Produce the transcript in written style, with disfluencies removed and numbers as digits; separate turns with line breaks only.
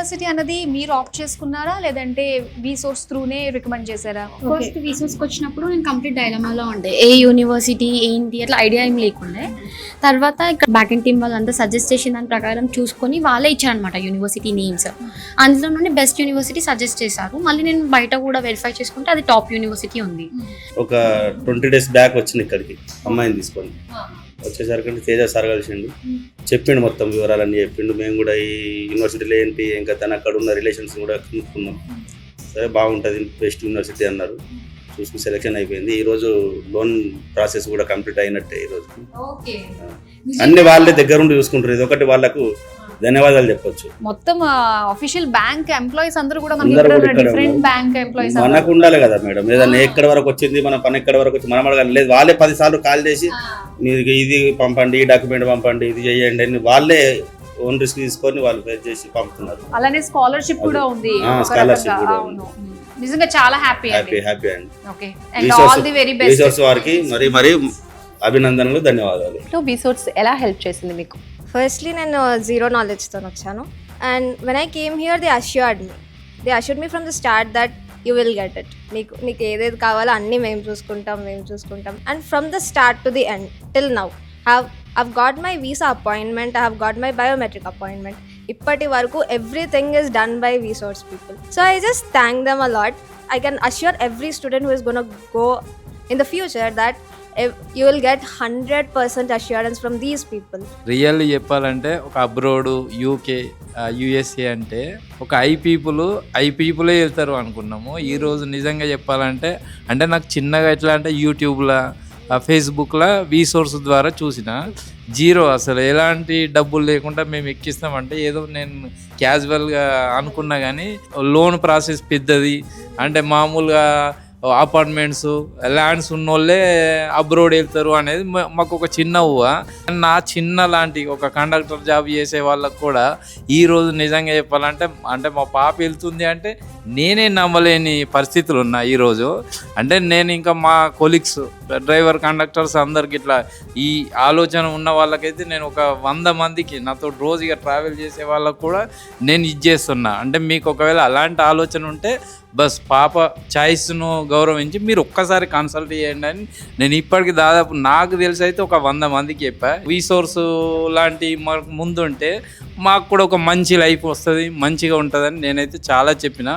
University అన్నది మీరు opt చేసుకున్నారా లేదంటే విసోర్స్ త్రూనే రికమెండ్ చేశారా?
ఫస్ట్ విసోర్స్కి వచ్చినప్పుడు నేను కంప్లీట్ డైలమాలో ఉండే, ఏ యూనివర్సిటీ ఏంటి అట్లా ఐడియా ఏం లేకుండే. తర్వాత ఇక్కడ బ్యాక్ అండ్ టీమ్ వాళ్ళంతా సజెస్ట్ చేసిన దాని ప్రకారం చూసుకొని వాళ్ళే ఇచ్చారనమాట యూనివర్సిటీ నేమ్స్. అందులో నుండి బెస్ట్ యూనివర్సిటీ సజెస్ట్ చేశారు. మళ్ళీ నేను బయట కూడా వెరిఫై చేసుకుంటే అది టాప్ యూనివర్సిటీ ఉంది.
ఒక 20 days బ్యాక్ వచ్చింది ఇక్కడికి అమ్మాయిని తీసుకొని. వచ్చేసరికి తేజ సార్ కలిసిండు, చెప్పిండు మొత్తం వివరాలన్నీ చెప్పిండు. మేము కూడా ఈ యూనివర్సిటీలో ఏంటి ఇంకా తను అక్కడ ఉన్న రిలేషన్స్ కూడా కనుక్కున్నాం. సరే బాగుంటుంది, బెస్ట్ యూనివర్సిటీ అన్నారు. చూసుకుని సెలెక్షన్ అయిపోయింది. ఈరోజు లోన్ ప్రాసెస్ కూడా కంప్లీట్ అయినట్టే. ఈరోజు అన్ని వాళ్ళే దగ్గరుండి చూసుకుంటారు. ఇది ఒకటి వాళ్ళకు ధన్యవాదాలు చెప్పొచ్చు.
మొత్తం ఆఫీషియల్ బ్యాంక్ ఎంప్లాయీస్ అందరూ కూడా మనకి డిఫరెంట్ బ్యాంక్ ఎంప్లాయీస్
మనకు ఉండాలి కదా మేడం, ఏదన్నా ఎక్కడి వరకు వచ్చింది మన పని ఎక్కడి వరకు వచ్చి మనం అడగాలి. లేదు వాళ్ళే 10 సార్లు కాల్ చేసి మీరు ఇది పంపండి, ఈ డాక్యుమెంట్ పంపండి, ఇది చేయండి అని వాళ్ళే ఓన్ రిస్క్ తీసుకొని వాళ్ళు పే చేసి పంపుతున్నారు.
అలానే స్కాలర్షిప్ కూడా ఉంది.
స్కాలర్షిప్ కూడా ఉంది.
నిజంగా చాలా హ్యాపీ
హ్యాపీ హ్యాపీ అండి.
Okay, and all the very best.
Resource వారికి మరి మరి అభినందనలు, ధన్యవాదాలు.
విసోర్స్ ఎలా హెల్ప్ చేసింది మీకు?
ఫస్ట్లీ నేను జీరో నాలెడ్జ్తో వచ్చాను. And when I came here they assured me from the start that you will get it. నీకు ఏదేది కావాలో అన్నీ మేము చూసుకుంటాం. And from the start to the end till now I've got my visa appointment, I have got my biometric appointment. ఇప్పటి వరకు everything is done by Vsource people. So I just thank them a lot. I can assure every student who is going to go in the future that you will get 100% assurance from these people.
Really చెప్పాలంటే ఒక abroad, UK, USA అంటే ఒక I పీపులే వెళ్తారు అనుకున్నాము. ఈరోజు నిజంగా చెప్పాలంటే అంటే నాకు చిన్నగా ఎట్లా అంటే యూట్యూబ్లో, ఫేస్బుక్లో విసోర్స్ ద్వారా చూసిన జీరో, అసలు ఎలాంటి డబ్బులు లేకుండా మేము ఎక్కిస్తామంటే ఏదో నేను క్యాజువల్గా అనుకున్నా. కానీ లోన్ ప్రాసెస్ పెద్దది అంటే మామూలుగా అపార్ట్మెంట్స్, ల్యాండ్స్ ఉన్నోళ్ళే అబ్రోడ్ వెళ్తారు అనేది మాకు ఒక చిన్న ఊహ. నా చిన్న లాంటి ఒక కండక్టర్ జాబ్ చేసే వాళ్ళకు కూడా ఈరోజు నిజంగా చెప్పాలంటే అంటే మా పాప వెళ్తుంది అంటే నేనే నమ్మలేని పరిస్థితులు ఉన్నాయి ఈరోజు. అంటే నేను ఇంకా మా కొలీగ్స్, డ్రైవర్, కండక్టర్స్ అందరికి ఇట్లా ఈ ఆలోచన ఉన్న వాళ్ళకైతే నేను ఒక 100 మందికి నాతో రోజుగా ట్రావెల్ చేసే వాళ్ళకు కూడా నేను ఇచ్చేస్తున్నా. అంటే మీకు ఒకవేళ అలాంటి ఆలోచన ఉంటే బస్ పాప చాయిస్ను గౌరవించి మీరు ఒక్కసారి కన్సల్ట్ చేయండి అని నేను ఇప్పటికి దాదాపు నాకు తెలిసి అయితే ఒక 100 మందికి చెప్పా. విసోర్స్ లాంటి మాకు ముందుంటే మాకు కూడా ఒక మంచి లైఫ్ వస్తుంది, మంచిగా ఉంటుందని నేనైతే చాలా చెప్పిన.